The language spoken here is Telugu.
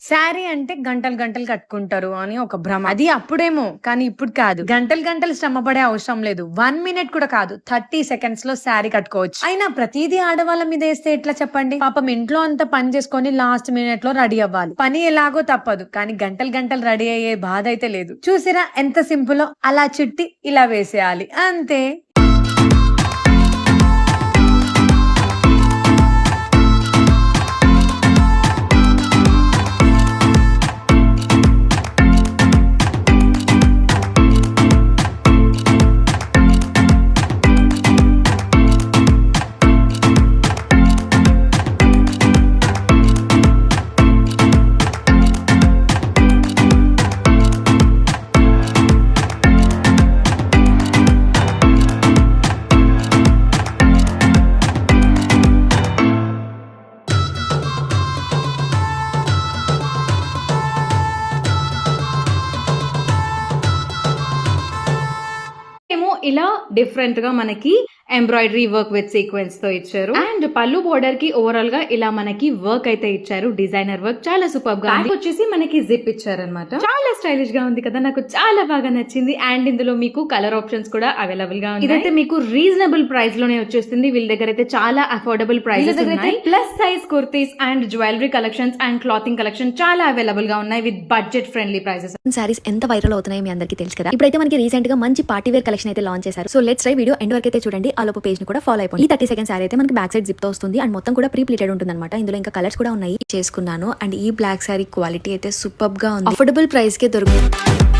శారీ అంటే గంటలు గంటలు కట్టుకుంటారు అని ఒక భ్రమ. అది అప్పుడేమో, కానీ ఇప్పుడు కాదు. గంటలు గంటలు శ్రమ పడే అవసరం లేదు. 1 మినిట్ కూడా కాదు, 30 సెకండ్స్ లో శారీ కట్టుకోవచ్చు. అయినా ప్రతిదీ ఆడవాళ్ళ మీద వేస్తే ఎట్లా చెప్పండి? పాపం ఇంట్లో అంతా పని చేసుకొని లాస్ట్ మినిట్ లో రెడీ అవ్వాలి. పని ఎలాగో తప్పదు, కానీ గంటలు గంటలు రెడీ అయ్యే బాధ అయితే లేదు. చూసిరా ఎంత సింపుల్. అలా చుట్టి ఇలా వేసేయాలి, అంతే. ఇలా డిఫరెంట్ గా మనకి ఎంబ్రాయిడరీ వర్క్ విత్ సీక్వెన్స్ తో ఇచ్చారు. అండ్ పళ్ళు బోర్డర్ కి ఓవరాల్ గా ఇలా మనకి వర్క్ అయితే ఇచ్చారు. డిజైనర్ వర్క్ చాలా సూపర్ గా వచ్చేసి మనకి జిప్ ఇచ్చారనమాట. చాలా స్టైలిష్ గా ఉంది కదా, నాకు చాలా బాగా నచ్చింది. అండ్ ఇందులో మీకు కలర్ ఆప్షన్స్ కూడా అవైలబుల్ గా ఉంది. ఇదైతే మీకు రీజనబుల్ ప్రైస్ లోనే వచ్చేస్తుంది. వీళ్ళ దగ్గర అయితే చాలా అఫోర్డబుల్ ప్రైస్ ఉన్నాయి. Plus size kurtis and jewellery collections and clothing collection చాలా అవైలబుల్ గా ఉన్నాయి with budget friendly prices. Saris ఎంత వైరల్ అవుతున్నాయి మీ అందరికీ తెలుసు కదా. ఇప్పుడైతే మనకి రీసెంట్ గా మంచి పార్టీ వేర్ కలెక్షన్ అయితే లాంచ్ చేశారు. So let's try video end వరకు అయితే చూడండి. ఆ లోపు పేజ్ ని కూడా ఫాలో అయిపోండి. ఈ 30 సెకండ్ సారీ అయితే మనకి బ్యాక్ సైడ్ జిప్ తో వస్తుంది అండ్ మొత్తం కూడా ప్రీ ప్లీటెడ్ ఉంటుంది అనమాట. ఇందులో ఇంకా కలర్స్ కూడా ఉన్నాయి. చేసుకున్నాను అండ్ ఈ బ్లాక్ సారీ క్వాలిటీ అయితే సూపర్ గా ఉంది. అఫోర్డబుల్ ప్రైస్ కే దొరుకుతుంది.